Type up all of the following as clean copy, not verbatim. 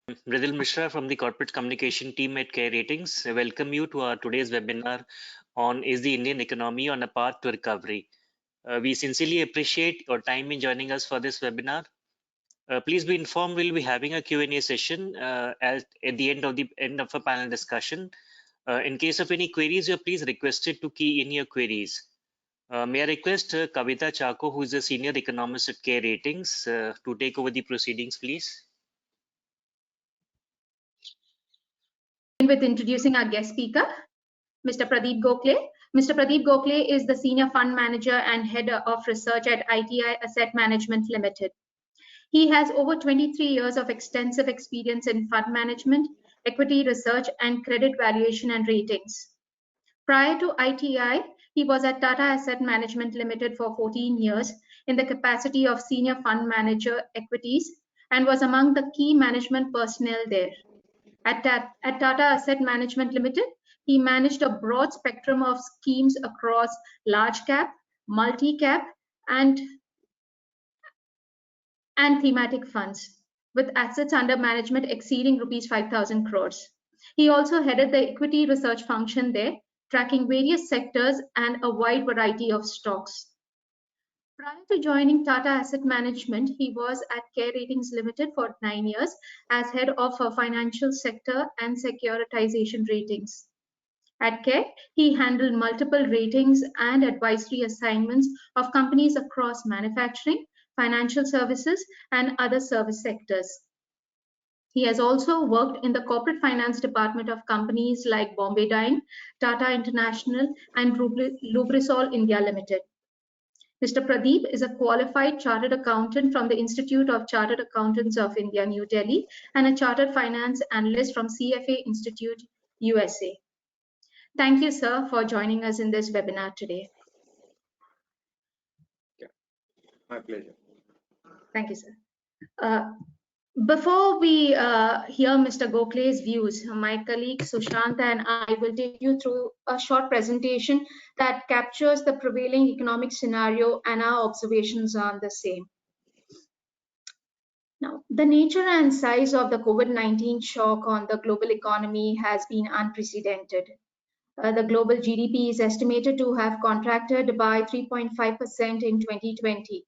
Mridul Mishra from the corporate communication team at CARE Ratings. I welcome you to our today's webinar on Is the Indian Economy on a Path to Recovery? We sincerely appreciate your time in joining us for this webinar. Please be informed we'll be having a Q&A session at the end of a panel discussion. In case of any queries, you're please requested to key in your queries. May I request Kavita Chako, who is a senior economist at CARE Ratings, to take over the proceedings, please. With introducing our guest speaker, Mr. Pradeep Gokhale. Mr. Pradeep Gokhale is the Senior Fund Manager and Head of Research at ITI Asset Management Limited. He has over 23 years of extensive experience in fund management, equity research, and credit valuation and ratings. Prior to ITI, he was at Tata Asset Management Limited for 14 years in the capacity of Senior Fund Manager Equities and was among the key management personnel there. At Tata Asset Management Limited, he managed a broad spectrum of schemes across large cap, multi-cap, and thematic funds, with assets under management exceeding rupees 5,000 crores. He also headed the equity research function there, tracking various sectors and a wide variety of stocks. Prior to joining Tata Asset Management, he was at CARE Ratings Limited for 9 years as head of financial sector and securitization ratings. At CARE, he handled multiple ratings and advisory assignments of companies across manufacturing, financial services, and other service sectors. He has also worked in the corporate finance department of companies like Bombay Dyeing, Tata International, and Lubrizol India Limited. Mr. Pradeep is a qualified chartered accountant from the Institute of Chartered Accountants of India, New Delhi, and a chartered finance analyst from CFA Institute, USA. Thank you, sir, for joining us in this webinar today. Yeah, my pleasure. Thank you, sir. Before we hear Mr. Gokhale's views, my colleague Sushanta and I will take you through a short presentation that captures the prevailing economic scenario and our observations on the same. Now, the nature and size of the COVID-19 shock on the global economy has been unprecedented. The global GDP is estimated to have contracted by 3.5% in 2020.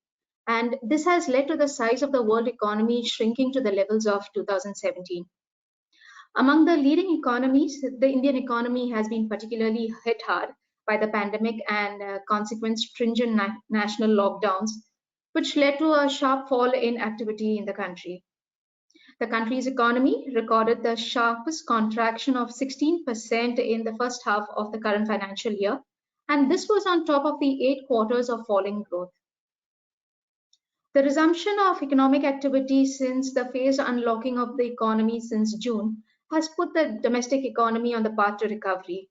And this has led to the size of the world economy shrinking to the levels of 2017. Among the leading economies, the Indian economy has been particularly hit hard by the pandemic and consequent stringent national lockdowns, which led to a sharp fall in activity in the country. The country's economy recorded the sharpest contraction of 16% in the first half of the current financial year, and this was on top of the 8 quarters of falling growth. The resumption of economic activity since the phased unlocking of the economy since June has put the domestic economy on the path to recovery.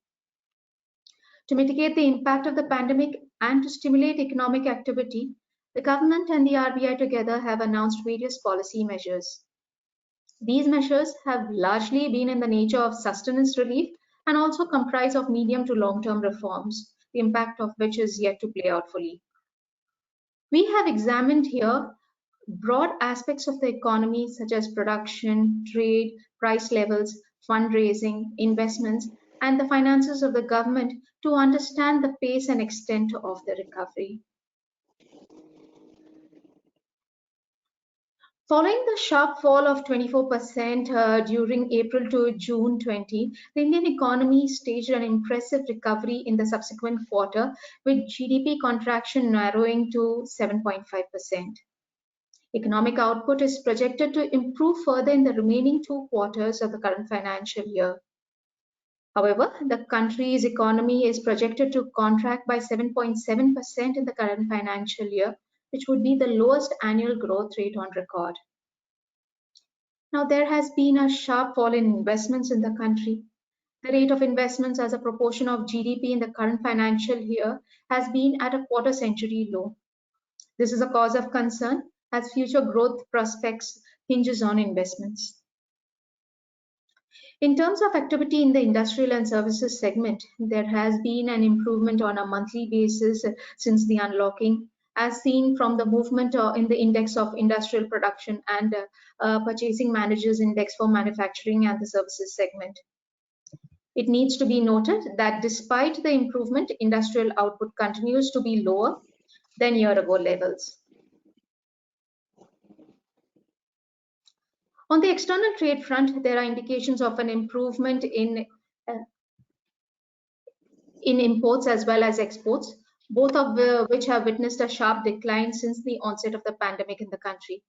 To mitigate the impact of the pandemic and to stimulate economic activity, the government and the RBI together have announced various policy measures. These measures have largely been in the nature of sustenance relief and also comprise of medium to long-term reforms, the impact of which is yet to play out fully. We have examined here broad aspects of the economy such as production, trade, price levels, fundraising, investments, and the finances of the government to understand the pace and extent of the recovery. Following the sharp fall of 24% during April to June 20, the Indian economy staged an impressive recovery in the subsequent quarter, with GDP contraction narrowing to 7.5%. Economic output is projected to improve further in the remaining 2 quarters of the current financial year. However, the country's economy is projected to contract by 7.7% in the current financial year, which would be the lowest annual growth rate on record. Now, there has been a sharp fall in investments in the country. The rate of investments as a proportion of GDP in the current financial year has been at a quarter-century low. This is a cause of concern as future growth prospects hinges on investments. In terms of activity in the industrial and services segment, there has been an improvement on a monthly basis since the unlocking. as seen from the movement in the index of industrial production and purchasing managers index for manufacturing and the services segment. It needs to be noted that despite the improvement, industrial output continues to be lower than year-ago levels. On the external trade front, there are indications of an improvement in imports as well as exports, both of which have witnessed a sharp decline since the onset of the pandemic in the country.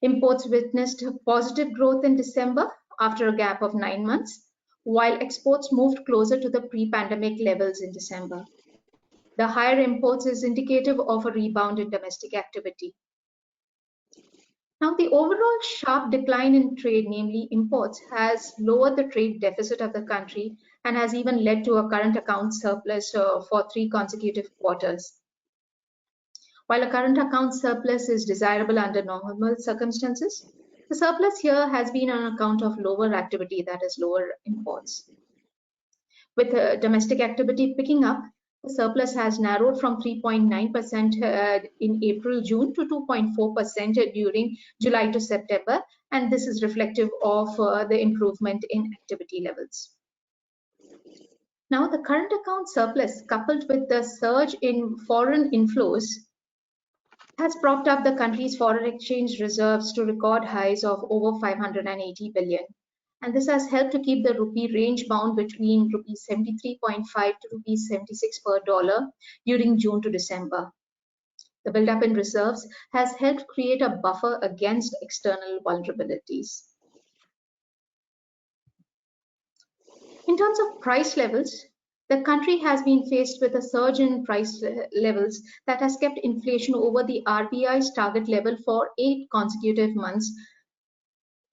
Imports witnessed positive growth in December after a gap of 9 months, while exports moved closer to the pre-pandemic levels in December. The higher imports is indicative of a rebound in domestic activity. Now, the overall sharp decline in trade, namely imports, has lowered the trade deficit of the country and has even led to a current account surplus for 3 consecutive quarters. While a current account surplus is desirable under normal circumstances, the surplus here has been on account of lower activity, that is, lower imports. With domestic activity picking up, the surplus has narrowed from 3.9% in April-June to 2.4% during July to September, and this is reflective of the improvement in activity levels. Now, the current account surplus, coupled with the surge in foreign inflows, has propped up the country's foreign exchange reserves to record highs of over 580 billion. And this has helped to keep the rupee range bound between rupees 73.5 to rupees 76 per dollar during June to December. The buildup in reserves has helped create a buffer against external vulnerabilities. In terms of price levels, the country has been faced with a surge in price levels that has kept inflation over the RBI's target level for 8 consecutive months.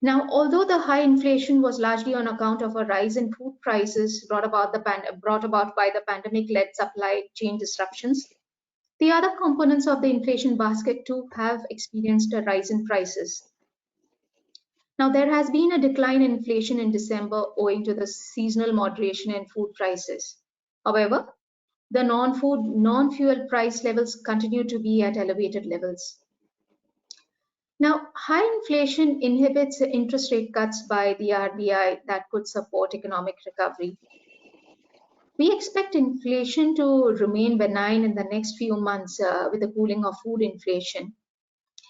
Now, although the high inflation was largely on account of a rise in food prices brought about by the pandemic-led supply chain disruptions, the other components of the inflation basket too have experienced a rise in prices. Now, there has been a decline in inflation in December owing to the seasonal moderation in food prices. However, the non-food, non-fuel price levels continue to be at elevated levels. Now, high inflation inhibits interest rate cuts by the RBI that could support economic recovery. We expect inflation to remain benign in the next few months with the cooling of food inflation.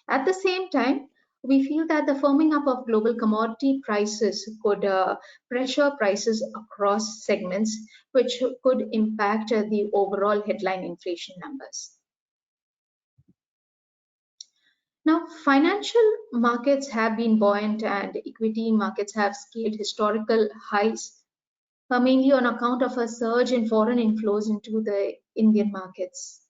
At the same time, we feel that the firming up of global commodity prices could pressure prices across segments, which could impact the overall headline inflation numbers. Now, financial markets have been buoyant and equity markets have scaled historical highs, mainly on account of a surge in foreign inflows into the Indian markets.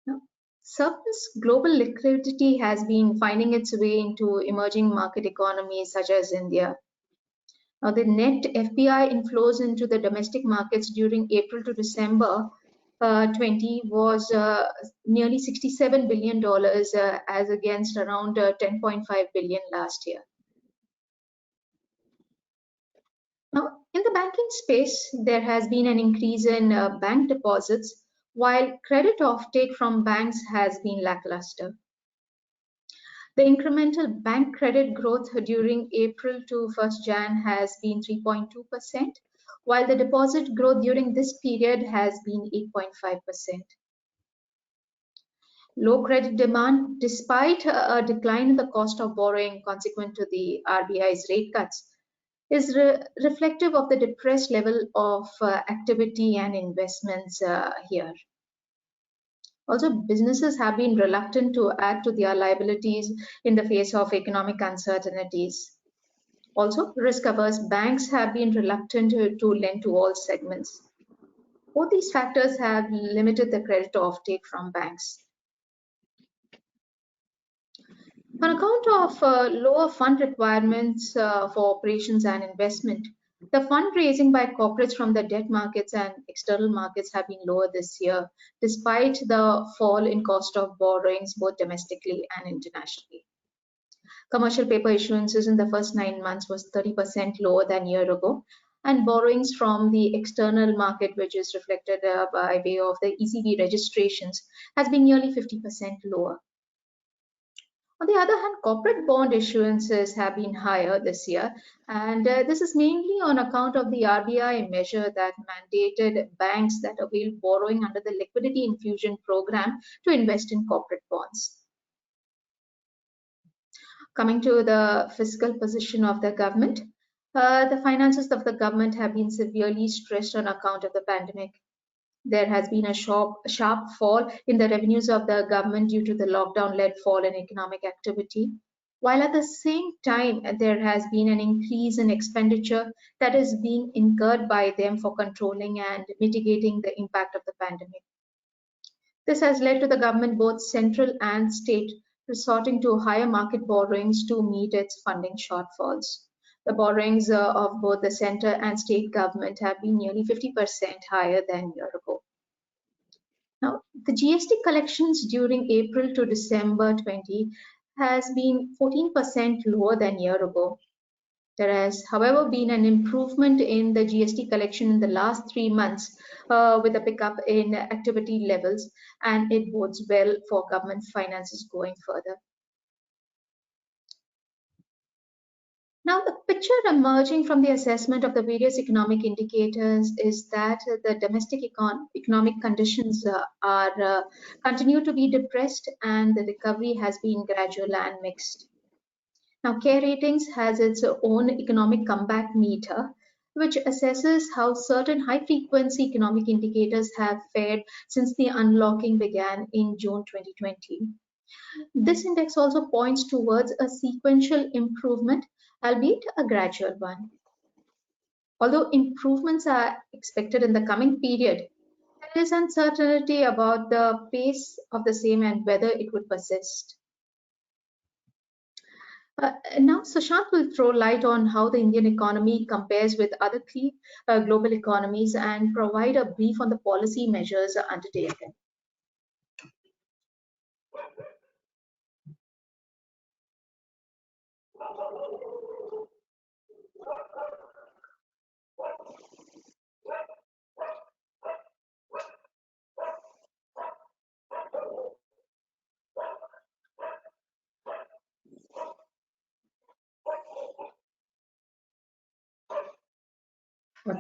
Now, surplus global liquidity has been finding its way into emerging market economies such as India. Now, the net FPI inflows into the domestic markets during April to December 20 was nearly $67 billion as against around 10.5 billion last year. Now, in the banking space, there has been an increase in bank deposits, while credit offtake from banks has been lackluster. The incremental bank credit growth during April to 1st Jan has been 3.2%, while the deposit growth during this period has been 8.5%. Low credit demand, despite a decline in the cost of borrowing consequent to the RBI's rate cuts, is reflective of the depressed level of activity and investments here. Also, businesses have been reluctant to add to their liabilities in the face of economic uncertainties. Also, risk-averse banks have been reluctant to lend to all segments. Both these factors have limited the credit offtake from banks. On account of lower fund requirements for operations and investment, the fundraising by corporates from the debt markets and external markets have been lower this year, despite the fall in cost of borrowings both domestically and internationally. Commercial paper issuances in the first 9 months was 30% lower than a year ago, and borrowings from the external market, which is reflected by way of the ECB registrations, has been nearly 50% lower. On the other hand, corporate bond issuances have been higher this year, and this is mainly on account of the RBI measure that mandated banks that avail borrowing under the liquidity infusion program to invest in corporate bonds. Coming to the fiscal position of the government, the finances of the government have been severely stressed on account of the pandemic. There has been a sharp fall in the revenues of the government due to the lockdown-led fall in economic activity, while at the same time there has been an increase in expenditure that is being incurred by them for controlling and mitigating the impact of the pandemic. This has led to the government, both central and state, resorting to higher market borrowings to meet its funding shortfalls. The borrowings of both the center and state government have been nearly 50% higher than a year ago. Now, the GST collections during April to December 20 has been 14% lower than a year ago. There has, however, been an improvement in the GST collection in the last 3 months with a pickup in activity levels, and it bodes well for government finances going further. Now, the picture emerging from the assessment of the various economic indicators is that the domestic economic conditions continue to be depressed, and the recovery has been gradual and mixed. Now, CARE Ratings has its own economic comeback meter, which assesses how certain high-frequency economic indicators have fared since the unlocking began in June 2020. This index also points towards a sequential improvement, albeit a gradual one. Although improvements are expected in the coming period, there is uncertainty about the pace of the same and whether it would persist. Now, Sushant will throw light on how the Indian economy compares with other key global economies and provide a brief on the policy measures undertaken.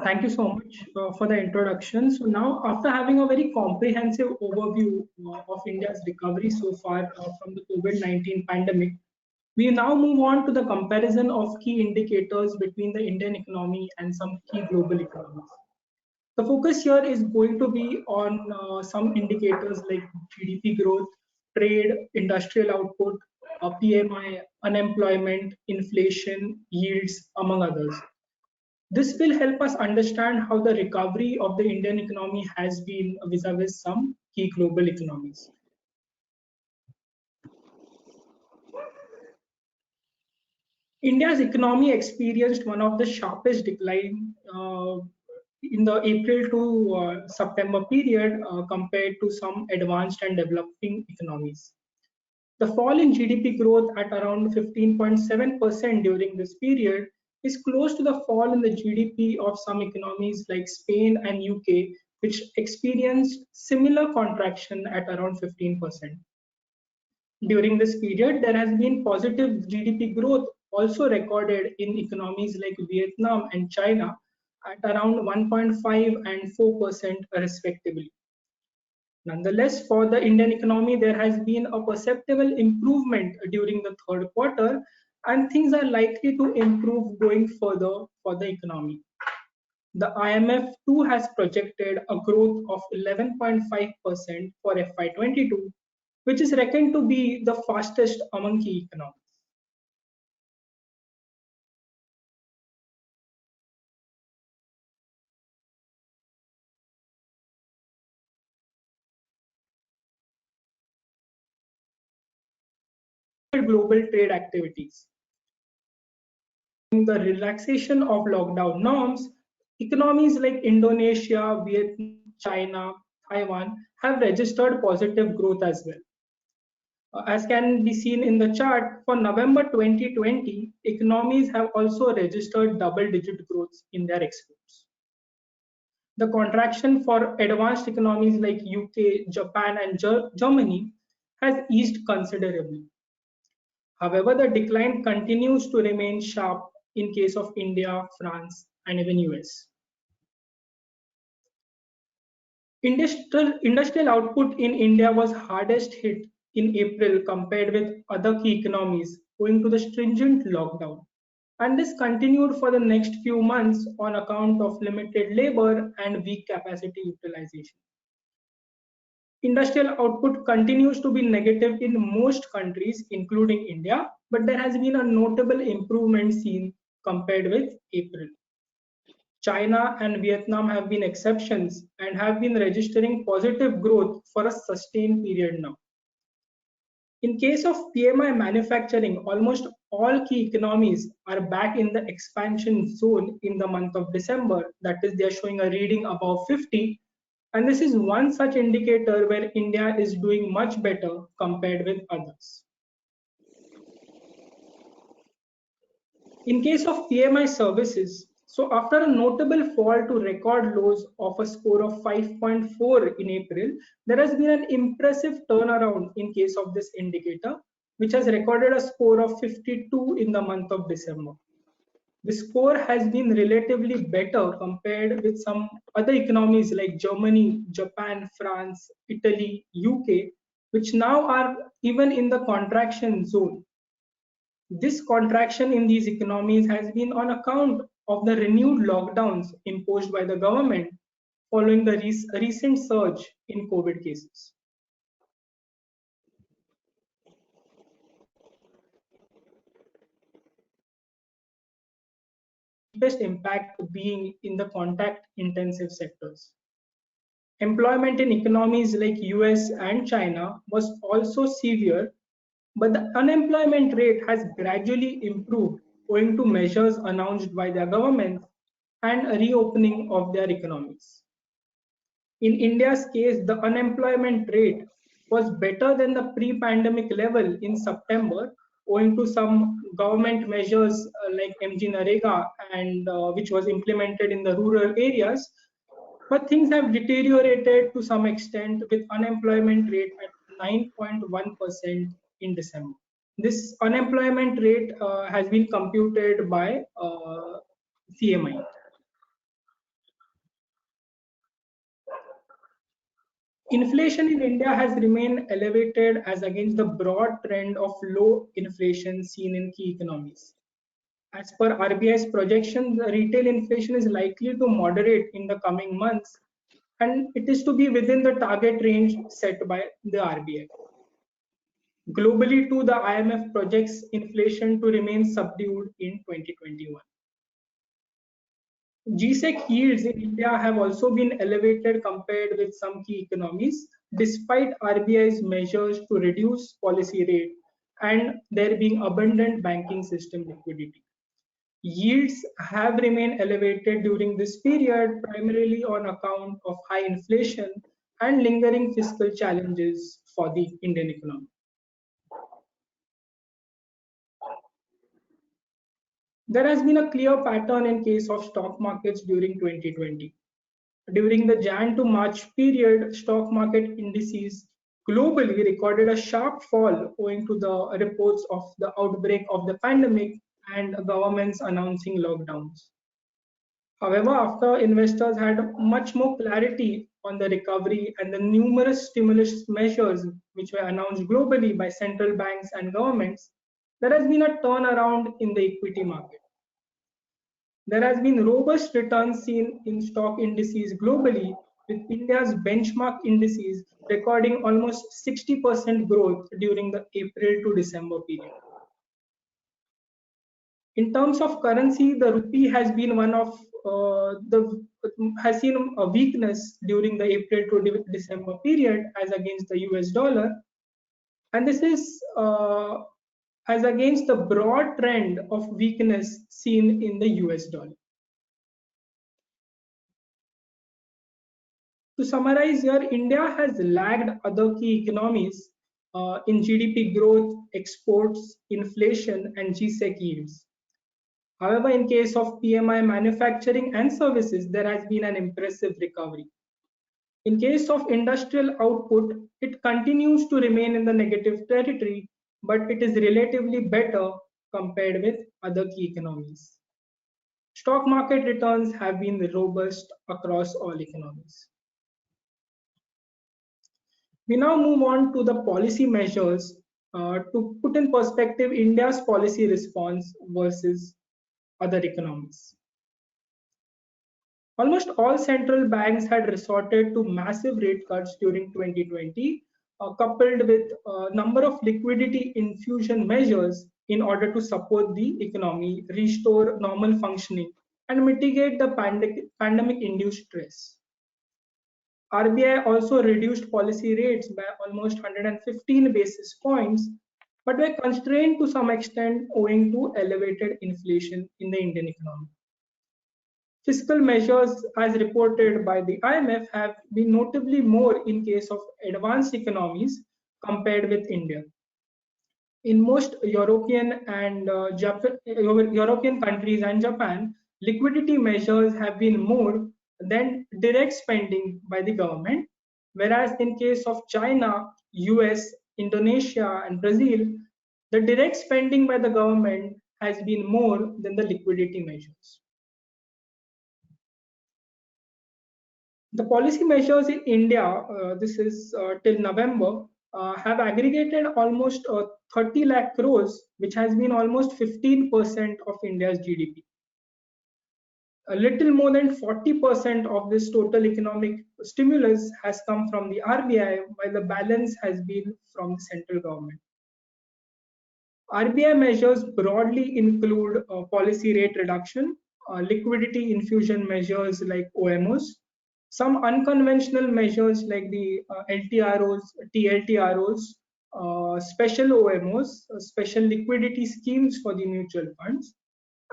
Thank you so much for the introduction. So now, after having a very comprehensive overview of India's recovery so far from the COVID-19 pandemic, we now move on to the comparison of key indicators between the Indian economy and some key global economies. The focus here is going to be on some indicators like GDP growth, trade, industrial output, PMI, unemployment, inflation, yields, among others. This will help us understand how the recovery of the Indian economy has been vis-a-vis some key global economies. India's economy experienced one of the sharpest decline in the April to September period compared to some advanced and developing economies. The fall in GDP growth at around 15.7% during this period is close to the fall in the GDP of some economies like Spain and UK, which experienced similar contraction at around 15%. During this period, there has been positive GDP growth also recorded in economies like Vietnam and China at around 1.5 and 4% respectively. Nonetheless, for the Indian economy, there has been a perceptible improvement during the third quarter, and things are likely to improve going further for the economy. The IMF too has projected a growth of 11.5% for FY22, which is reckoned to be the fastest among key economies. Global trade activities. In the relaxation of lockdown norms, economies like Indonesia, Vietnam, China, Taiwan have registered positive growth as well. As can be seen in the chart, for November 2020, economies have also registered double-digit growth in their exports. The contraction for advanced economies like UK, Japan, and Germany has eased considerably. However, the decline continues to remain sharp in case of India, France, and even US. Industrial output in India was hardest hit in April compared with other key economies owing to the stringent lockdown. And this continued for the next few months on account of limited labor and weak capacity utilization. Industrial output continues to be negative in most countries, including India, but there has been a notable improvement seen compared with April. China and Vietnam have been exceptions and have been registering positive growth for a sustained period now. In case of PMI manufacturing, almost all key economies are back in the expansion zone in the month of December. That is, they are showing a reading above 50. And this is one such indicator where India is doing much better compared with others. In case of PMI services, so after a notable fall to record lows of a score of 5.4 in April, there has been an impressive turnaround in case of this indicator, which has recorded a score of 52 in the month of December. The score has been relatively better compared with some other economies like Germany, Japan, France, Italy, UK, which now are even in the contraction zone. This contraction in these economies has been on account of the renewed lockdowns imposed by the government following the recent surge in COVID cases. Best impact being in the contact intensive sectors. Employment in economies like US and China was also severe, but the unemployment rate has gradually improved owing to measures announced by their government and a reopening of their economies. In India's case, the unemployment rate was better than the pre-pandemic level in September, owing to some government measures like MG Narega and which was implemented in the rural areas. But things have deteriorated to some extent with unemployment rate at 9.1% in December. This unemployment rate has been computed by CMI. Inflation in India has remained elevated as against the broad trend of low inflation seen in key economies. As per RBI's projections, the retail inflation is likely to moderate in the coming months, and it is to be within the target range set by the RBI. Globally, too, the IMF projects inflation to remain subdued in 2021. GSEC yields in India have also been elevated compared with some key economies, despite RBI's measures to reduce policy rate and there being abundant banking system liquidity. Yields have remained elevated during this period, primarily on account of high inflation and lingering fiscal challenges for the Indian economy. There has been a clear pattern in case of stock markets during 2020. During the Jan to March period, stock market indices globally recorded a sharp fall owing to the reports of the outbreak of the pandemic and governments announcing lockdowns. However, after investors had much more clarity on the recovery and the numerous stimulus measures which were announced globally by central banks and governments, there has been a turnaround in the equity market. There has been robust returns seen in stock indices globally, with India's benchmark indices recording almost 60% growth during the April to December period. In terms of currency, the rupee has been one of has seen a weakness during the April to December period as against the US dollar, and this is as against the broad trend of weakness seen in the US dollar. To summarize here, India has lagged other key economies in GDP growth, exports, inflation, and GSEC yields. However, in case of PMI manufacturing and services, there has been an impressive recovery. In case of industrial output, it continues to remain in the negative territory, but it is relatively better compared with other key economies. Stock market returns have been robust across all economies. We now move on to the policy measures to put in perspective India's policy response versus other economies. Almost all central banks had resorted to massive rate cuts during 2020, coupled with a number of liquidity infusion measures in order to support the economy, restore normal functioning, and mitigate the pandemic-induced stress. RBI also reduced policy rates by almost 115 basis points, but were constrained to some extent owing to elevated inflation in the Indian economy. Fiscal measures, as reported by the IMF, have been notably more in case of advanced economies compared with India. In most European countries and Japan, liquidity measures have been more than direct spending by the government, whereas in case of China, US, Indonesia, and Brazil, the direct spending by the government has been more than the liquidity measures. The policy measures in India, this is till November, have aggregated almost 30 lakh crores, which has been almost 15% of India's GDP. A little more than 40% of this total economic stimulus has come from the RBI, while the balance has been from the central government. RBI measures broadly include policy rate reduction, liquidity infusion measures like OMOs, some unconventional measures like the LTROs, TLTROs, special OMOs, special liquidity schemes for the mutual funds,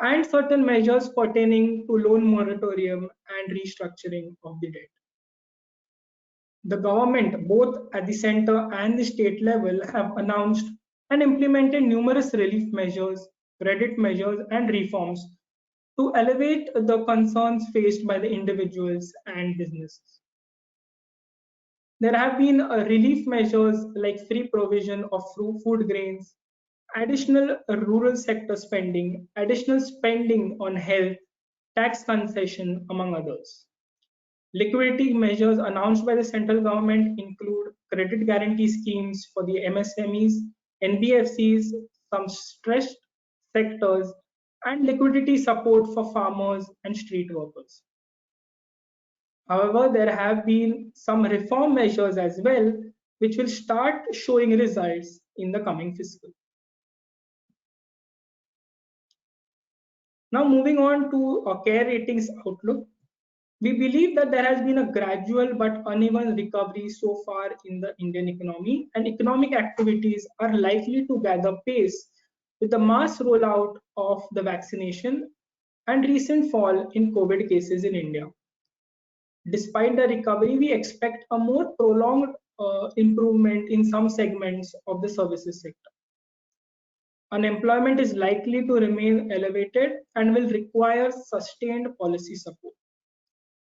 and certain measures pertaining to loan moratorium and restructuring of the debt. The government, both at the center and the state level, have announced and implemented numerous relief measures, credit measures, and reforms to elevate the concerns faced by the individuals and businesses. There have been relief measures like free provision of food grains, additional rural sector spending, additional spending on health, tax concession, among others. Liquidity measures announced by the central government include credit guarantee schemes for the MSMEs, NBFCs, some stressed sectors, and liquidity support for farmers and street workers. However, there have been some reform measures as well, which will start showing results in the coming fiscal. Now, moving on to CARE Ratings outlook. We believe that there has been a gradual but uneven recovery so far in the Indian economy, and economic activities are likely to gather pace with the mass rollout of the vaccination and recent fall in COVID cases in India. Despite the recovery, we expect a more prolonged improvement in some segments of the services sector. Unemployment is likely to remain elevated and will require sustained policy support.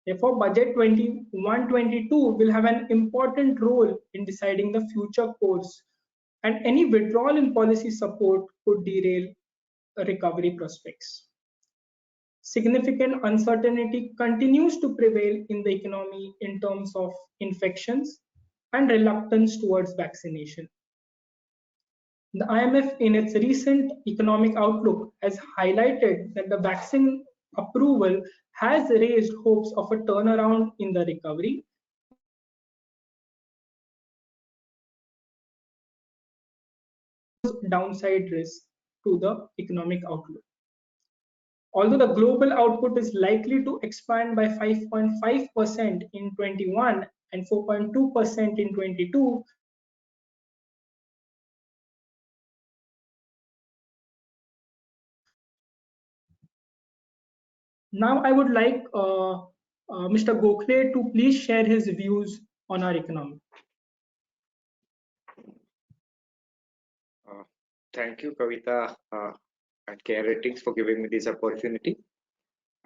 Therefore, Budget 21-22 will have an important role in deciding the future course, and any withdrawal in policy support could derail recovery prospects. Significant uncertainty continues to prevail in the economy in terms of infections and reluctance towards vaccination. The IMF, in its recent economic outlook, has highlighted that the vaccine approval has raised hopes of a turnaround in the recovery. Downside risk to the economic outlook. Although the global output is likely to expand by 5.5% in 21 and 4.2% in 22, now I would like Mr. Gokhale to please share his views on our economy. Thank you, Kavita. and Care Ratings for giving me this opportunity.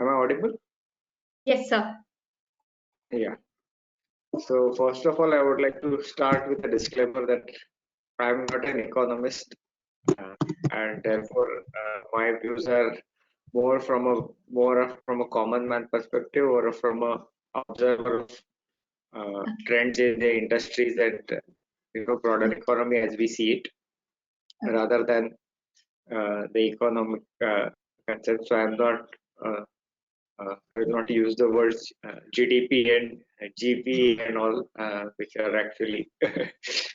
Am I audible? Yes, sir. Yeah. So first of all, I would like to start with a disclaimer that I'm not an economist, and therefore my views are more from a common man perspective or from a observer of trends in the industries and broader economy as we see it, rather than the economic concept. So I'm not. I will not use the words GDP and GP and all, which are actually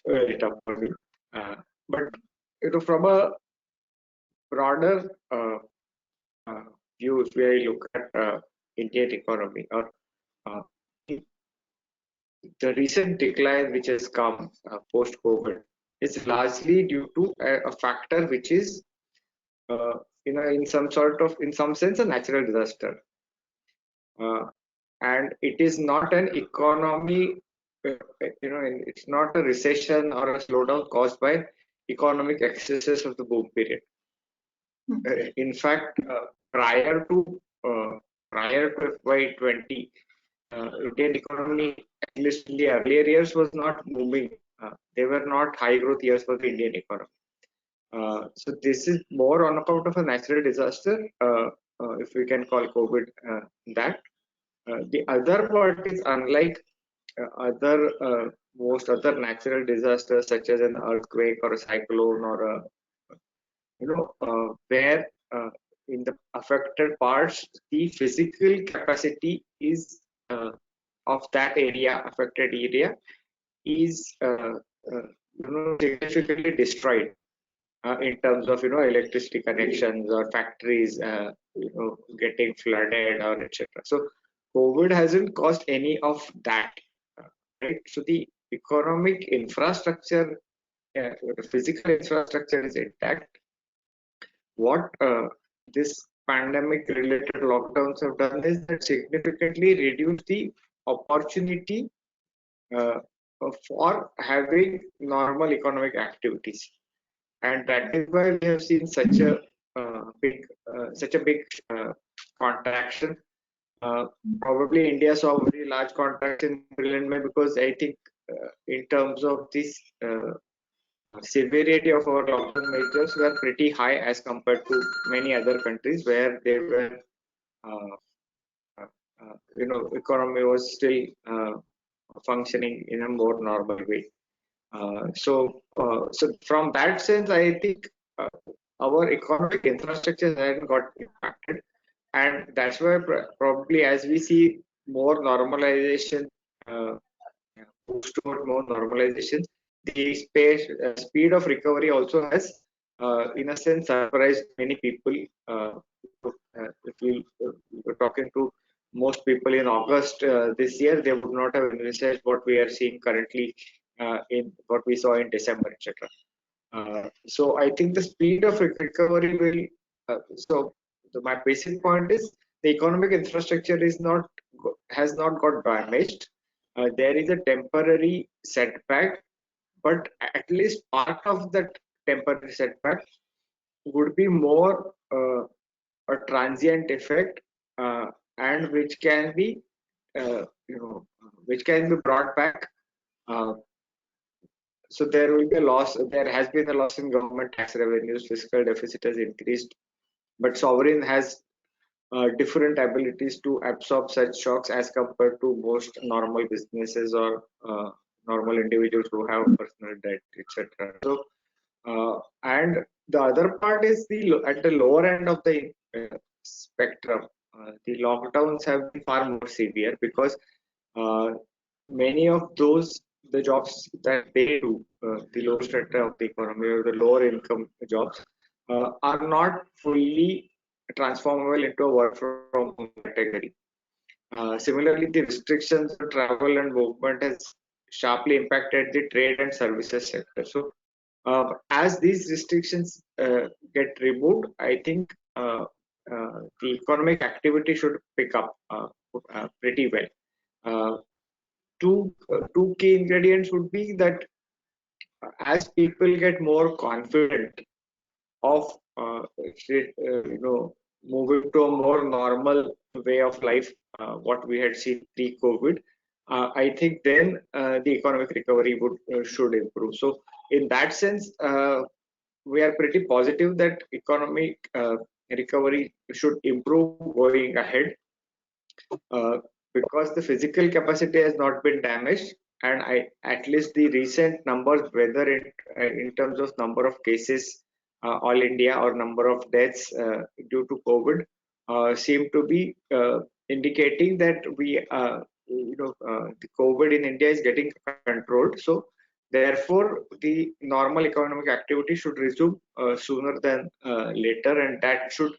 very tough for me. But from a broader view, if we look at Indian economy or uh, the recent decline which has come post-COVID is largely due to a factor which is, uh, in some sense, a natural disaster. And it is not an economy, it's not a recession or a slowdown caused by economic excesses of the boom period. In fact, prior to FY20, Indian economy, at least in the earlier years, was not booming. They were not high growth years for the Indian economy. So this is more on account of a natural disaster, if we can call COVID that. The other part is, unlike most other natural disasters such as an earthquake or a cyclone or a where in the affected parts the physical capacity is of that affected area is significantly destroyed in terms of electricity connections or factories getting flooded or etc. So COVID hasn't caused any of that, right? So the economic infrastructure, physical infrastructure is intact. What this pandemic related lockdowns have done is that significantly reduce the opportunity uh, for having normal economic activities, and that is why we have seen such a big contraction. Probably India saw a very large contraction in April and May because I think in terms of this severity of our lockdown measures were pretty high as compared to many other countries where they were, uh, economy was still functioning in a more normal way. So from that sense, I think our economic infrastructure hasn't got impacted, and that's why probably as we see more normalization, moves toward more normalization, the speed of recovery also has, in a sense, surprised many people. If we were talking to most people in August this year, they would not have envisaged what we are seeing currently in what we saw in December, etc. So I think the speed of recovery will. My basic point is the economic infrastructure has not got damaged. There is a temporary setback, but at least part of that temporary setback would be more a transient effect, and which can be brought back. Uh, so there will be a loss. There has been a loss in government tax revenues. Fiscal deficit has increased, but sovereign has different abilities to absorb such shocks as compared to most normal businesses or normal individuals who have personal debt, etc. So, and the other part is at the lower end of the spectrum. The lockdowns have been far more severe because uh, many of the jobs that they do, the low strata of the economy or the lower income jobs, are not fully transformable into a work from home category. Similarly, the restrictions on travel and movement has sharply impacted the trade and services sector. So, as these restrictions get removed, I think the economic activity should pick up pretty well. Two key ingredients would be that as people get more confident of moving to a more normal way of life, what we had seen pre-COVID, I think then the economic recovery should improve. So in that sense, we are pretty positive that economic recovery should improve going ahead, because the physical capacity has not been damaged, and at least the recent numbers, whether in terms of number of cases, all India, or number of deaths due to COVID, seem to be indicating that the COVID in India is getting controlled. So therefore, the normal economic activity should resume sooner than later, and that should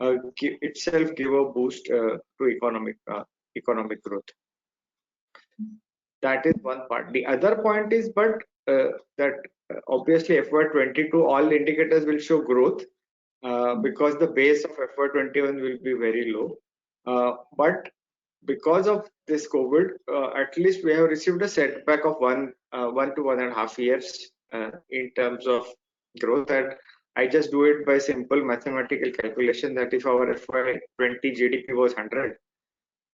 itself give a boost to economic growth. That is one part. The other point is, that obviously FY22 all indicators will show growth, because the base of FY21 will be very low. But because of this COVID, at least we have received a setback of 1 to 1.5 years in terms of growth. And I just do it by simple mathematical calculation, that if our FY20 GDP was 100,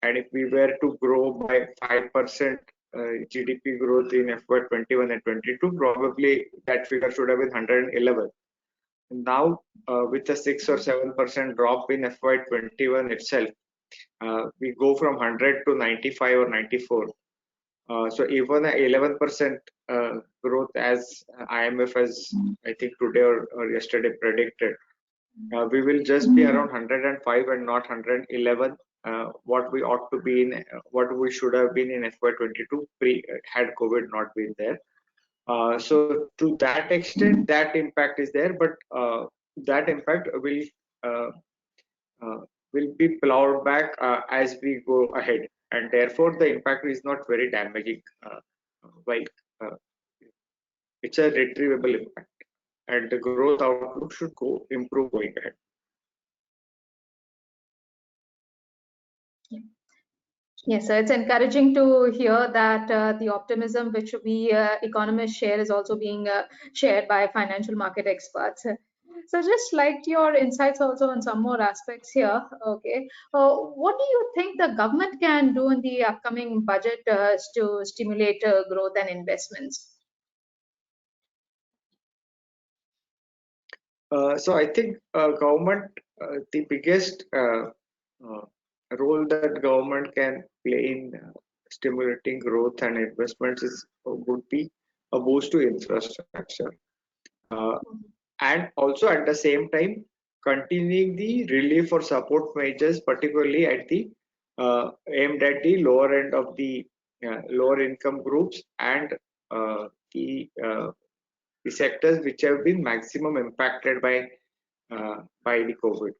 and if we were to grow by 5% GDP growth in FY21 and 22, probably that figure should have been 111. Now, with a 6 or 7% drop in FY21 itself, we go from 100 to 95 or 94. So even a 11% growth, as IMF has, I think today or yesterday predicted, we will just be around 105 and not 111. What we ought to be in, what we should have been in FY22 had COVID not been there. So to that extent, that impact is there, but that impact will be plowed back as we go ahead, and therefore the impact is not very damaging. It's a retrievable impact, and the growth outlook should improve going ahead. Yes, so it's encouraging to hear that the optimism which we economists share is also being shared by financial market experts. So just liked your insights also on some more aspects here. Okay, what do you think the government can do in the upcoming budget to stimulate growth and investments? So I think government, the biggest role that government can play in stimulating growth and investments would be a boost to infrastructure, and also at the same time continuing the relief or support measures, particularly at the aimed at the lower end of the lower income groups, and the sectors which have been maximum impacted by the COVID.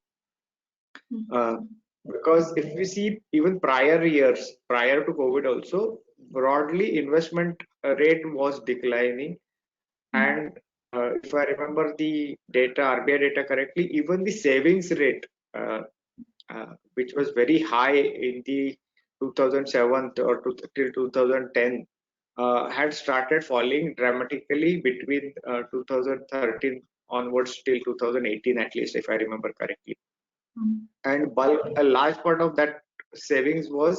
Because if we see even prior years, prior to COVID also, broadly investment rate was declining, and if I remember the data, RBI data correctly, even the savings rate, which was very high in the 2007 or till 2010, had started falling dramatically between 2013 onwards till 2018, at least, if I remember correctly. And a large part of that savings fall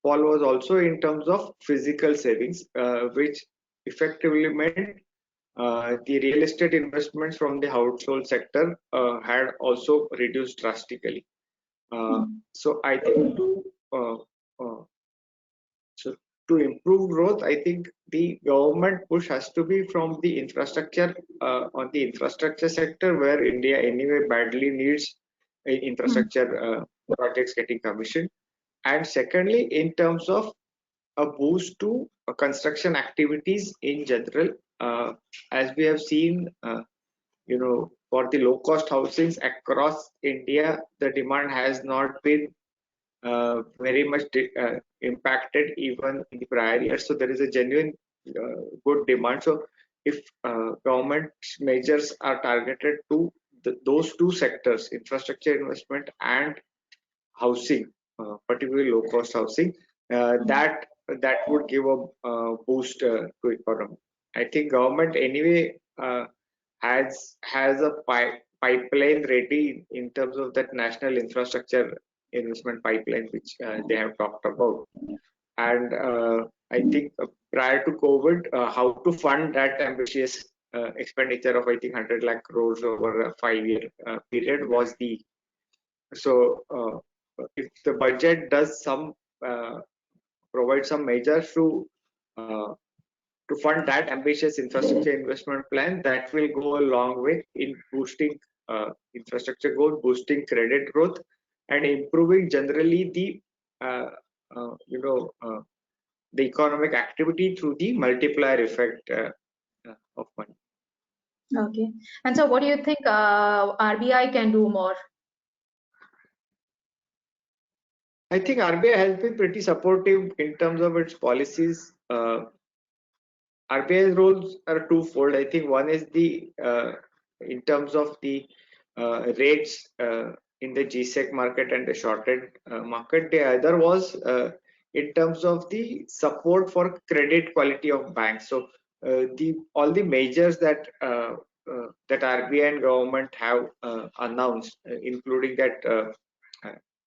was also in terms of physical savings, which effectively meant the real estate investments from the household sector had also reduced drastically. So I think to improve growth, I think the government push has to be from the infrastructure, on the infrastructure sector, where India anyway badly needs infrastructure projects getting commissioned. And secondly, in terms of a boost to construction activities in general, as we have seen, for the low cost housings across India, the demand has not been very much impacted even in the prior years. So there is a genuine good demand. So if government measures are targeted to those two sectors, infrastructure investment and housing, particularly low cost housing, that would give a boost to economy. I think government anyway has a pipeline ready in terms of that national infrastructure investment pipeline, which they have talked about. And I think prior to COVID, how to fund that ambitious expenditure of, I think, 100 lakh crores over a 5-year period was the. So if the budget does provide some measures to fund that ambitious infrastructure investment plan, that will go a long way in boosting infrastructure growth, boosting credit growth, and improving generally the the economic activity through the multiplier effect of money. Okay. And so what do you think RBI can do more? I think RBI has been pretty supportive in terms of its policies. RBI's roles are twofold. I think one is the in terms of the rates in the GSEC market and the short-end market. The other was in terms of the support for credit quality of banks. So all the measures that that RBI and government have announced, including that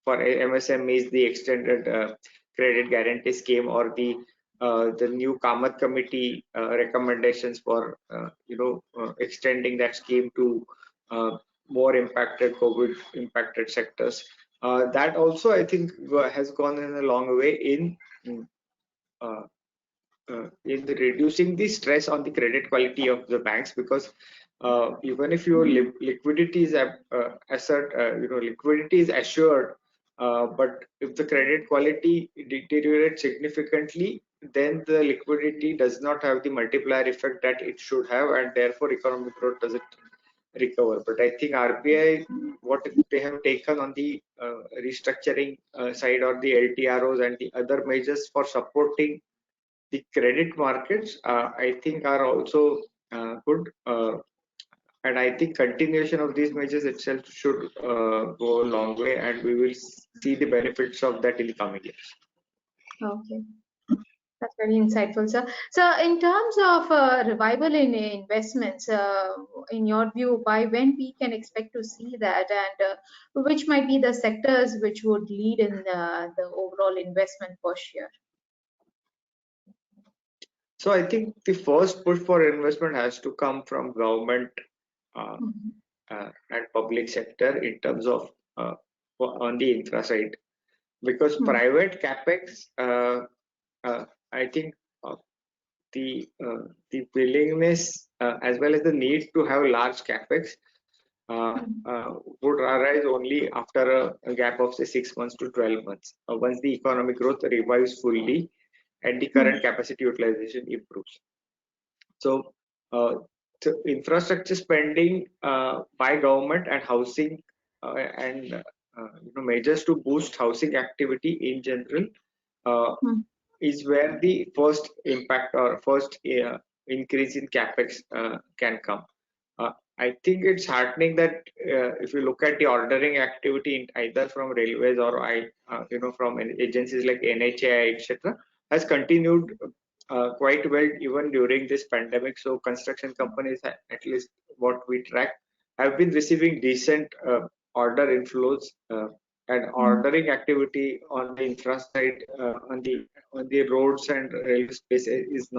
for MSMEs, the extended credit guarantee scheme, or the new Kamath committee recommendations for extending that scheme to more impacted COVID impacted sectors. That also, I think, has gone in a long way in reducing the stress on the credit quality of the banks, because even if your liquidity is liquidity is assured, but if the credit quality deteriorates significantly, then the liquidity does not have the multiplier effect that it should have, and therefore economic growth doesn't recover. But I think RBI, what they have taken on the restructuring side, or the LTROs and the other measures for supporting the credit markets, I think are also good. And I think continuation of these measures itself should go a long way, and we will see the benefits of that in the coming years. Okay. That's very insightful, sir. So in terms of revival in investments, in your view, by when we can expect to see that, and which might be the sectors which would lead in the overall investment push here? So I think the first push for investment has to come from government and public sector in terms of on the infra side, because private capex, I think the willingness as well as the need to have large capex would arise only after a gap of, say, 6 months to 12 months, once the economic growth revives fully and the current capacity utilization improves. So infrastructure spending by government and housing and measures to boost housing activity in general is where the first impact or first increase in capex can come. I think it's heartening that if you look at the ordering activity, either from railways or from agencies like NHAI, etc., has continued quite well even during this pandemic. So construction companies, at least what we track, have been receiving decent order inflows, and ordering activity on the infra side, on the roads and rail space is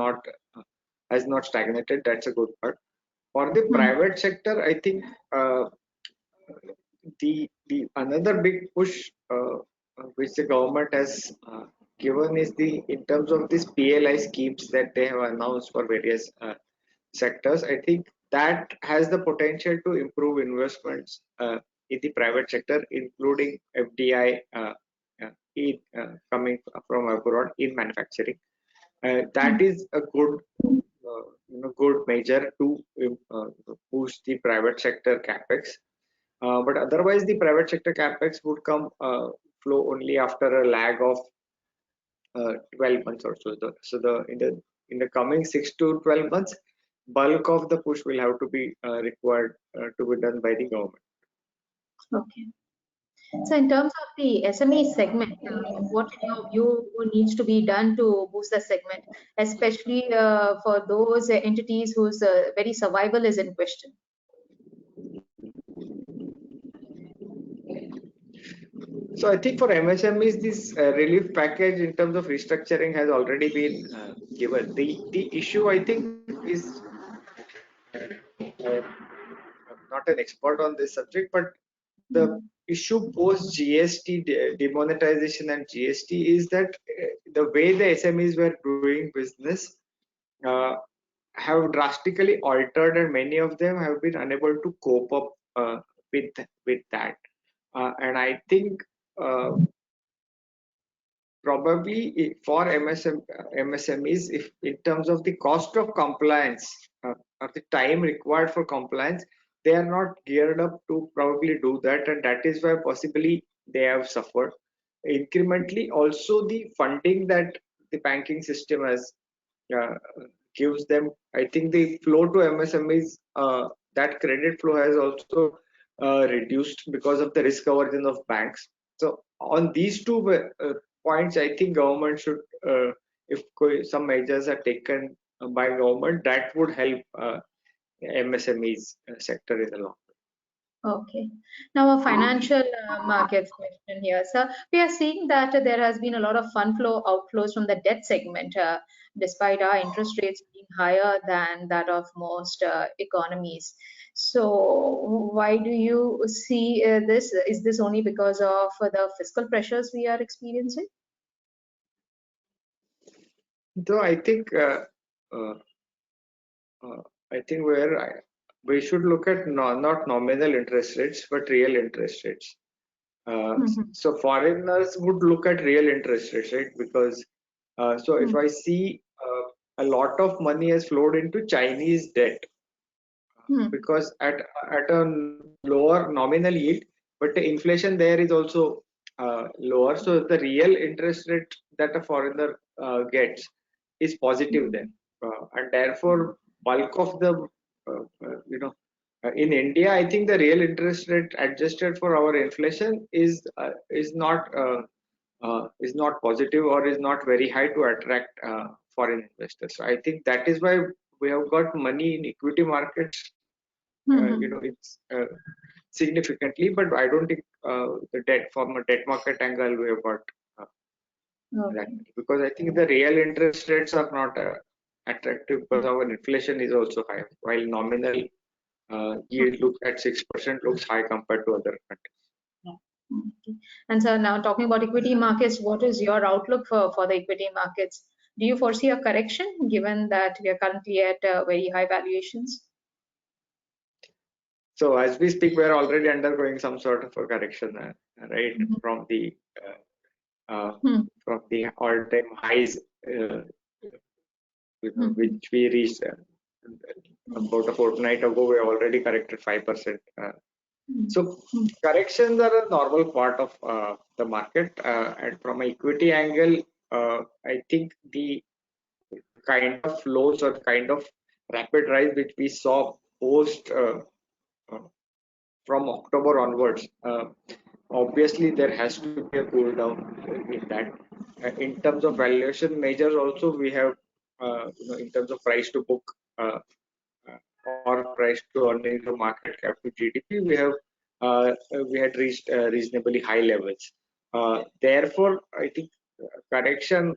has not stagnated. That's a good part. For the private sector, I think the another big push which the government has given is in terms of these PLI schemes that they have announced for various sectors. I think that has the potential to improve investments in the private sector, including FDI coming from abroad in manufacturing. That is a good good measure to boost the private sector capex. But otherwise, the private sector capex would come flow only after a lag of 12 months or so. So in the coming 6 to 12 months, bulk of the push will have to be required to be done by the government. Okay. So in terms of the SME segment, what in your view needs to be done to boost the segment, especially for those entities whose very survival is in question? So I think for MSMEs, this relief package in terms of restructuring has already been given. The issue I think is I'm not an expert on this subject, but the issue post GST demonetization and GST is that the way the SMEs were doing business uh, have drastically altered, and many of them have been unable to cope up with that. And I think probably for MSMEs, if in terms of the cost of compliance or the time required for compliance, they are not geared up to probably do that, and that is why possibly they have suffered incrementally. Also, the funding that the banking system has uh, gives them, I think the flow to MSMEs, that credit flow has also reduced because of the risk aversion of banks. So on these two points, I think government should, if some measures are taken by government, that would help MSMEs sector in the long. Okay. Now a financial markets question here. So we are seeing that there has been a lot of fund flow outflows from the debt segment, despite our interest rates being higher than that of most economies. So why do you see this? Is this only because of the fiscal pressures we are experiencing? So uh, I think we should look at not nominal interest rates but real interest rates. So foreigners would look at real interest rates, right? Because so if I see a lot of money has flowed into Chinese debt because at a lower nominal yield, but the inflation there is also lower. So the real interest rate that a foreigner gets is positive then, and therefore bulk of the in India, I think the real interest rate adjusted for our inflation is not positive or is not very high to attract foreign investors. So I think that is why we have got money in equity markets. It's significantly, but I don't think the debt from a debt market angle we have got that Okay. because I think the real interest rates are not attractive because our inflation is also high, while nominal yield look at 6% looks high compared to other countries. Okay. And so now talking about equity markets, what is your outlook for the equity markets? Do you foresee a correction given that we are currently at very high valuations? So as we speak, we are already undergoing some sort of a correction, right, from the all-time highs, which we reached about a fortnight ago. We already corrected 5%. So corrections are a normal part of the market, and from an equity angle, I think the kind of flows or kind of rapid rise which we saw post from October onwards, obviously there has to be a cool down in that. In terms of valuation measures, also we have, in terms of price to book or price to earnings to market cap to GDP, we had reached reasonably high levels. Therefore, I think correction,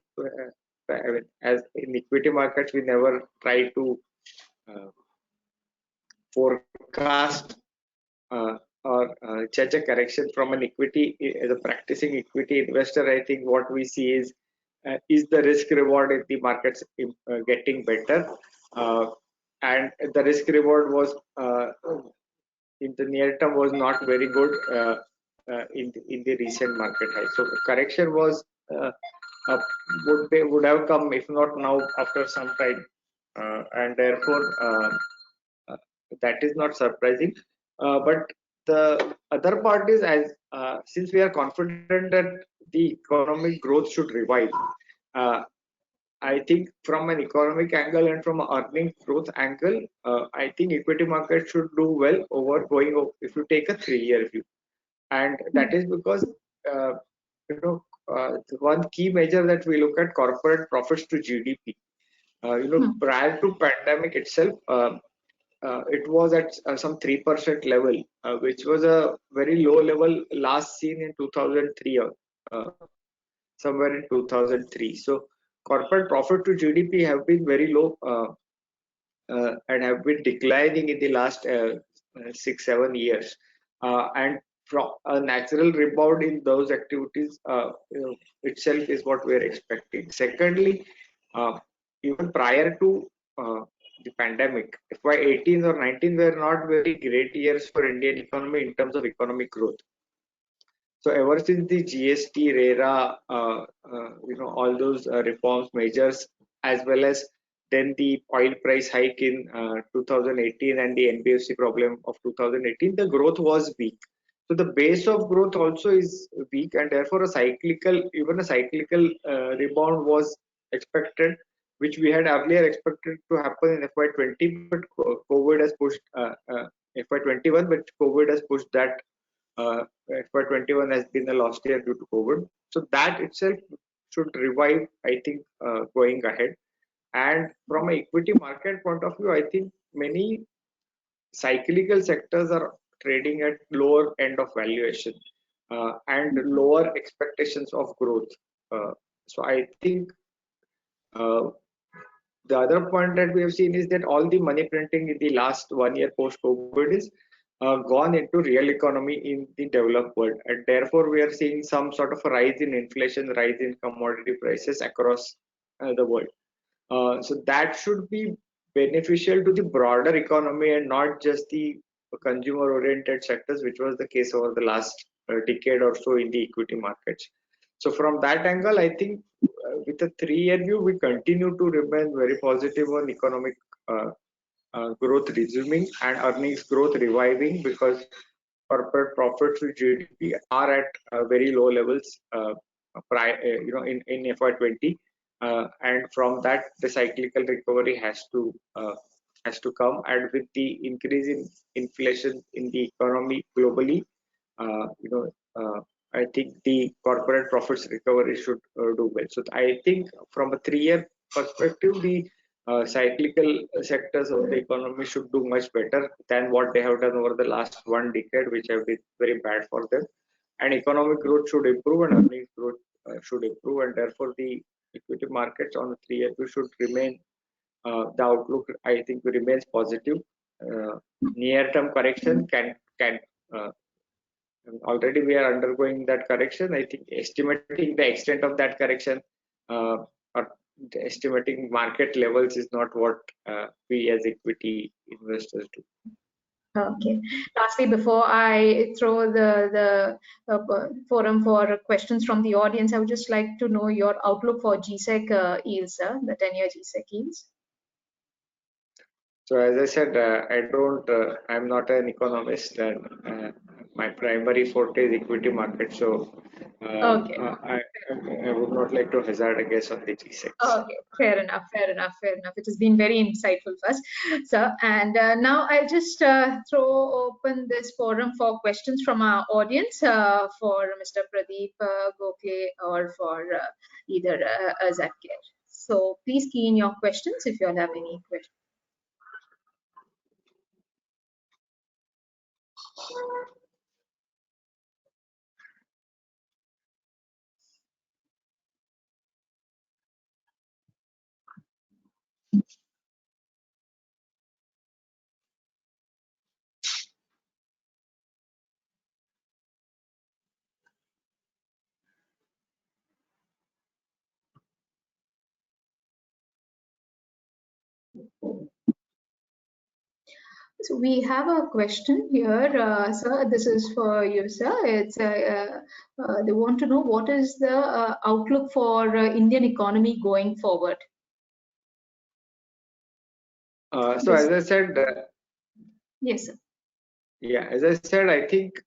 as in equity markets, we never try to forecast or judge a correction from an equity. As a practicing equity investor, I think what we see is the risk reward in the markets getting better, and the risk reward was in the near term was not very good in the recent market high. So correction was would have come if not now after some time, and therefore that is not surprising. But the other part is, as since we are confident that the economic growth should revive, I think from an economic angle and from an earning growth angle, I think equity market should do well over going if you take a 3-year view, and that is because one key measure that we look at corporate profits to GDP. Prior to pandemic itself, it was at some 3% level, which was a very low level last seen in 2003, somewhere in 2003. So corporate profit to GDP have been very low and have been declining in the last 6-7 years, and from a natural rebound in those activities itself is what we are expecting. Secondly, even prior to the pandemic, FY18 or 19 were not very great years for Indian economy in terms of economic growth. So ever since the GST, RERA, all those reforms measures, as well as then the oil price hike in 2018 and the NBFC problem of 2018, the growth was weak. So the base of growth also is weak, and therefore even a cyclical rebound was expected, which we had earlier expected to happen in FY20, but COVID has pushed FY21, but COVID has pushed that. FY21 has been the last year due to COVID. So that itself should revive, I think, going ahead. And from an equity market point of view, I think many cyclical sectors are trading at lower end of valuation and lower expectations of growth. So I think the other point that we have seen is that all the money printing in the last 1 year post-COVID is gone into real economy in the developed world, and therefore we are seeing some sort of a rise in inflation, rise in commodity prices across the world. So that should be beneficial to the broader economy and not just the consumer-oriented sectors, which was the case over the last decade or so in the equity markets. So from that angle, I think with a 3-year view, we continue to remain very positive on economic growth resuming and earnings growth reviving, because corporate profits to GDP are at very low levels in FY20, and from that the cyclical recovery has to come, and with the increase in inflation in the economy globally, I think the corporate profits recovery should do well. So I think from a 3-year perspective, the cyclical sectors of the economy should do much better than what they have done over the last 1 decade, which have been very bad for them. And economic growth should improve and earnings growth should improve, and therefore the equity markets on a 3-year view should remain, the outlook I think remains positive. Near-term correction can already we are undergoing that correction. I think estimating the extent of that correction or estimating market levels is not what we as equity investors do. Okay. Lastly, before I throw the forum for questions from the audience, I would just like to know your outlook for GSEC yields, the 10-year GSEC yields. So as I said, I'm not an economist, and my primary forte is equity market. So okay. I would not like to hazard a guess on the GSEC. Okay, fair enough. It has been very insightful for us, sir. And now I'll just throw open this forum for questions from our audience for Mr. Pradeep Gokhale or for either Zakir. So please key in your questions if you all have any questions. So we have a question here, sir. This is for you, sir. It's they want to know what is the outlook for Indian economy going forward. So as I said, yes, sir. Yeah, as I said, I think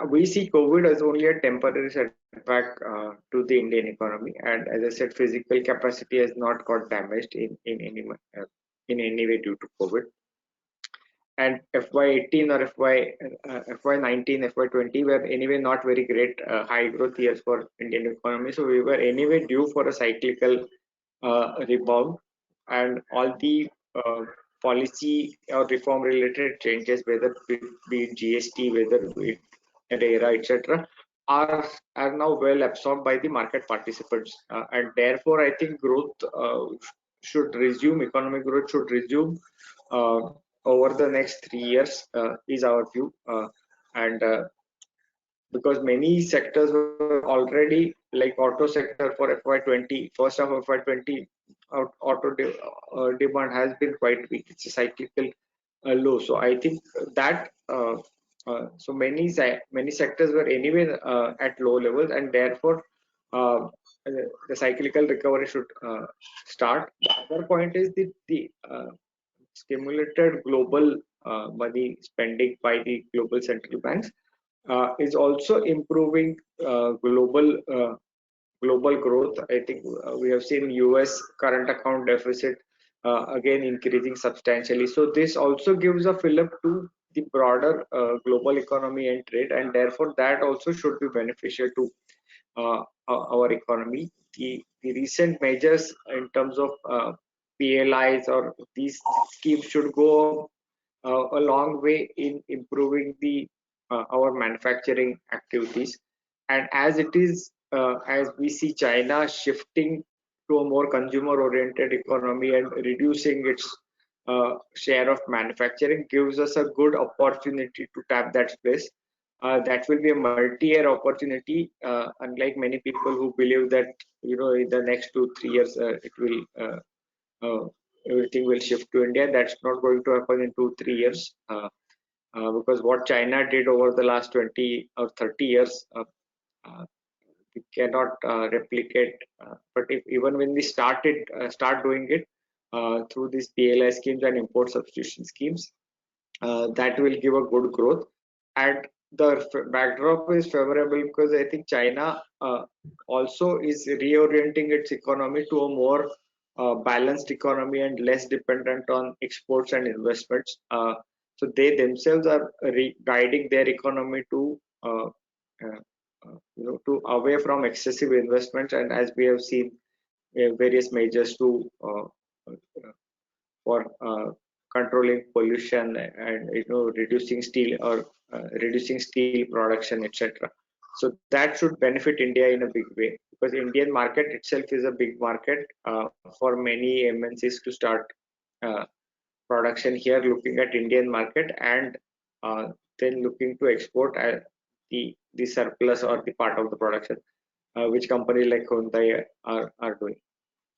we see COVID as only a temporary setback to the Indian economy, and as I said, physical capacity has not got damaged in any way due to COVID. And FY18 or FY19, FY20 were anyway not very great high growth years for Indian economy, so we were anyway due for a cyclical rebound, and all the policy or reform related changes, whether be it GST, whether be it RERA, etc., are now well absorbed by the market participants, and therefore I think growth should resume, economic growth should resume over the next 3 years, is our view, and because many sectors were already, like auto sector for FY20, first half of FY20, auto demand has been quite weak. It's a cyclical low. So I think that so many sectors were anyway at low levels, and therefore the cyclical recovery should start. The other point is the stimulated global money spending by the global central banks is also improving global growth. I think we have seen US current account deficit again increasing substantially. So this also gives a fillip to the broader global economy and trade, and therefore that also should be beneficial to our economy. The recent measures in terms of PLIs or these schemes should go a long way in improving the our manufacturing activities. And as it is, as we see China shifting to a more consumer oriented economy and reducing its share of manufacturing, gives us a good opportunity to tap that space. That will be a multi-year opportunity, unlike many people who believe that in the next 2-3 years it will everything will shift to India. That's not going to happen in 2-3 years, because what China did over the last 20 or 30 years, we cannot replicate. But even when we start doing it through these PLI schemes and import substitution schemes, that will give a good growth. And the backdrop is favorable because I think China also is reorienting its economy to a more balanced economy and less dependent on exports and investments. So they themselves are guiding their economy to to away from excessive investments, and as we have seen various measures to for controlling pollution and reducing steel production, etc. So that should benefit India in a big way, because Indian market itself is a big market for many MNCs to start production here, looking at Indian market, and then looking to export the surplus or the part of the production, which companies like Hyundai are doing.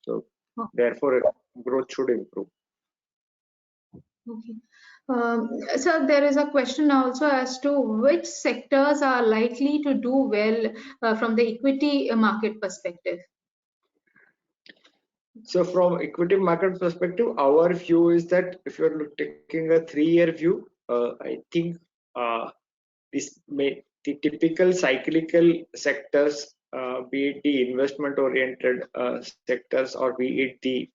So therefore growth should improve. Okay. So there is a question also as to which sectors are likely to do well from the equity market perspective. So from equity market perspective, our view is that if you're taking a 3-year view, I think the typical cyclical sectors, be it the investment oriented sectors, or be it the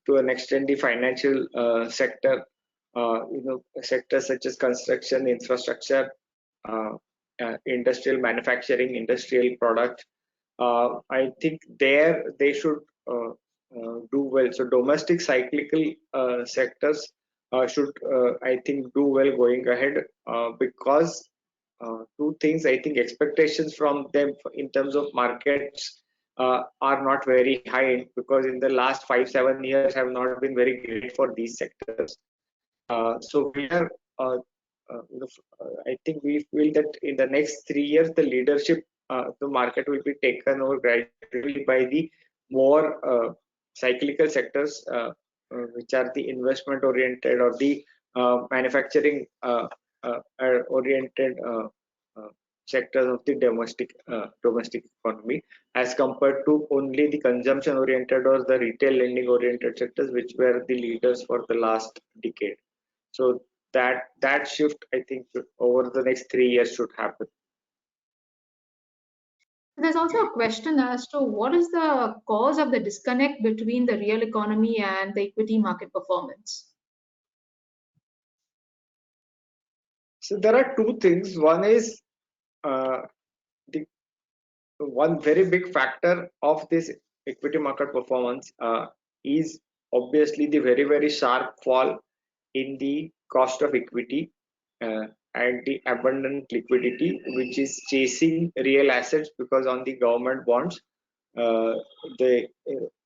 to an extent the financial sector, sectors such as construction, infrastructure, industrial manufacturing, industrial product, I think there they should do well. So domestic cyclical sectors should I think do well going ahead, because two things. I think expectations from them in terms of markets are not very high, because in the last 5-7 years have not been very great for these sectors. So we are I think we feel that in the next 3 years the leadership the market will be taken over gradually by the more cyclical sectors, which are the investment oriented or the manufacturing oriented sectors of the domestic economy, as compared to only the consumption oriented or the retail lending oriented sectors, which were the leaders for the last decade. So that shift, I think, over the next 3 years should happen. There's also a question as to what is the cause of the disconnect between the real economy and the equity market performance? So there are two things. One is the one very big factor of this equity market performance is obviously the very sharp fall in the cost of equity and the abundant liquidity, which is chasing real assets, because on the government bonds, the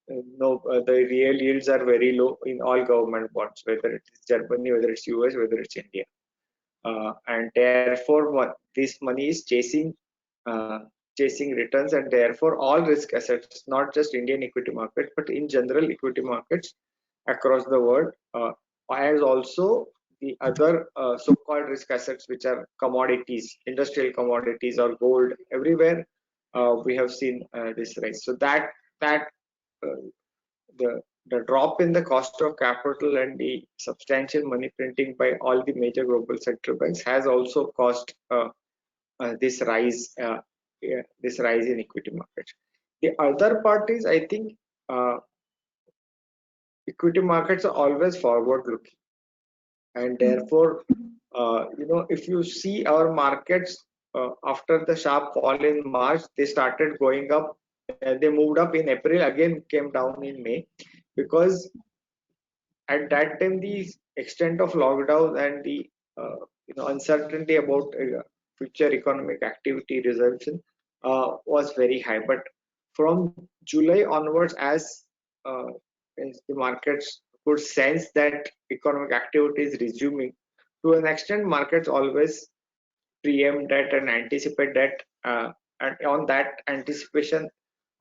the real yields are very low in all government bonds, whether it is Germany, whether it's US, whether it's India, and therefore this money is chasing returns, and therefore all risk assets, not just Indian equity market, but in general equity markets across the world, as also the other so-called risk assets, which are commodities, industrial commodities or gold, everywhere we have seen this rise. So that uh, the drop in the cost of capital and the substantial money printing by all the major global central banks has also caused this rise in equity markets. The other part is, I think, equity markets are always forward looking, and therefore if you see our markets after the sharp fall in March, they started going up. They moved up in April, again came down in May, because at that time the extent of lockdown and the uncertainty about future economic activity resumption was very high. But from July onwards, as the markets could sense that economic activity is resuming, to an extent markets always preempt that and anticipate that, and on that anticipation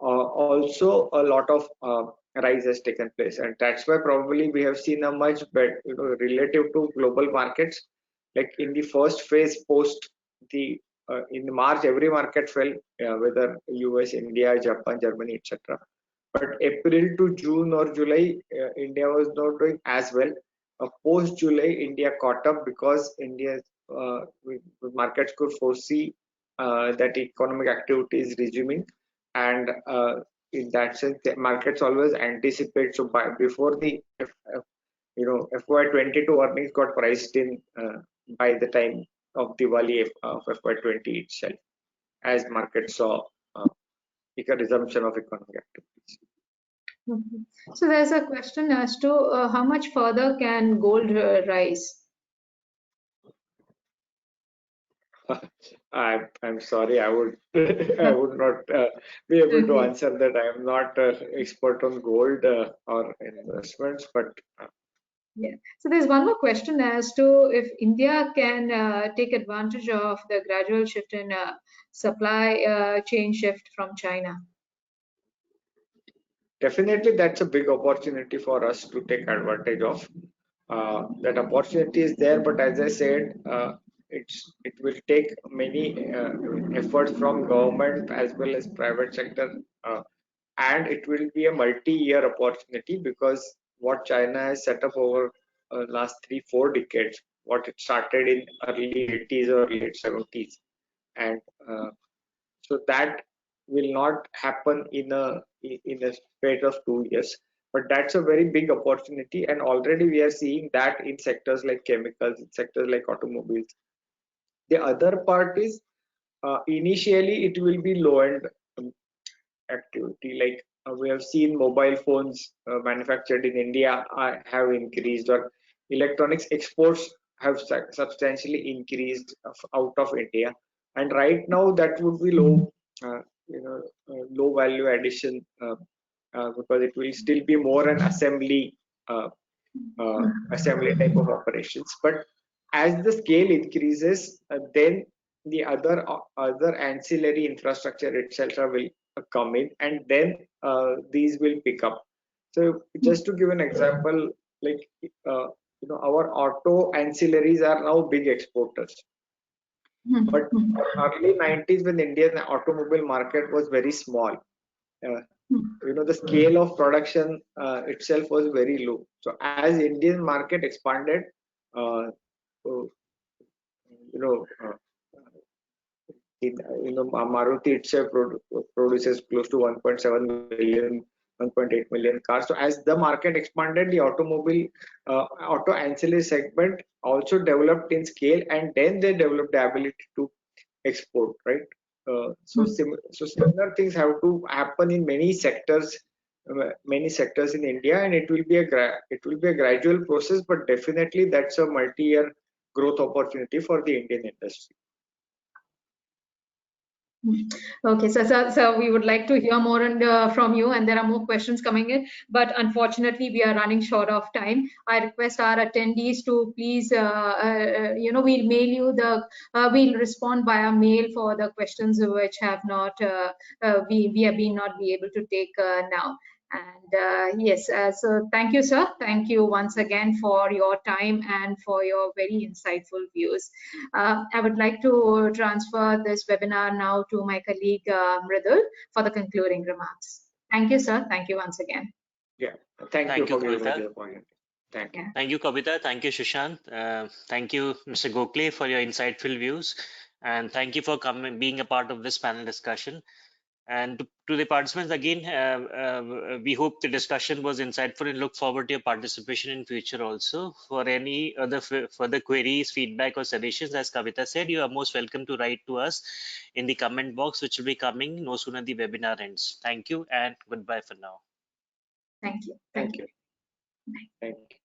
also a lot of rise has taken place, and that's why probably we have seen a much better, relative to global markets. Like in the first phase post the in March, every market fell, whether US, India, Japan, Germany, etc. But April to June or July, India was not doing as well. Post July, India caught up, because India's markets could foresee that economic activity is resuming, and in that sense, the markets always anticipate. So before the FY22 earnings got priced in by the time of Diwali of FY20 itself, as markets saw a resumption of economic activities. Okay. So there's a question as to how much further can gold rise? I'm sorry, I would I would not be able to answer that. I am not expert on gold or investments, but yeah. So there's one more question as to if India can take advantage of the gradual shift in supply chain shift from China. Definitely, that's a big opportunity for us to take advantage of. That opportunity is there, but as I said, it will take many efforts from government as well as private sector, and it will be a multi-year opportunity, because what China has set up over last 3-4 decades, what it started in early 80s or late 70s, and so that will not happen in a space of 2 years. But that's a very big opportunity, and already we are seeing that in sectors like chemicals, in sectors like automobiles. The other part is, initially it will be low end activity, like we have seen mobile phones manufactured in India have increased, or electronics exports have substantially increased out of India, and right now that would be low, low value addition, because it will still be more an assembly type of operations. But as the scale increases, then the other ancillary infrastructure, etc., will come in, and then these will pick up. So just to give an example, like our auto ancillaries are now big exporters. But early 90s, when the Indian automobile market was very small, the scale of production itself was very low. So as Indian market expanded, Maruti itself produces close to 1.7 million, 1.8 million cars. So as the market expanded, the auto ancillary segment also developed in scale, and then they developed the ability to export, right? So similar things have to happen in many sectors many sectors in India, and it will be a gradual process, but definitely that's a multi-year growth opportunity for the Indian industry. Okay, so we would like to hear more from you, and there are more questions coming in, but unfortunately we are running short of time. I request our attendees to please, we'll mail you we'll respond via mail for the questions which have not, we have been not be able to take now. And yes, so thank you, sir. Thank you once again for your time and for your very insightful views. I would like to transfer this webinar now to my colleague Mridul for the concluding remarks. Thank you, sir. Thank you once again. Yeah, thank you for giving me the opportunity. Thank you. Thank you, Kavita. Thank you, Sushant. Thank you, Mr. Gokhale, for your insightful views. And thank you for being a part of this panel discussion. And to the participants, again, we hope the discussion was insightful and look forward to your participation in future also. For any other further queries, feedback or suggestions, as Kavita said, you are most welcome to write to us in the comment box, which will be coming no sooner the webinar ends. Thank you and goodbye for now. Thank you. Thank you. Thank you.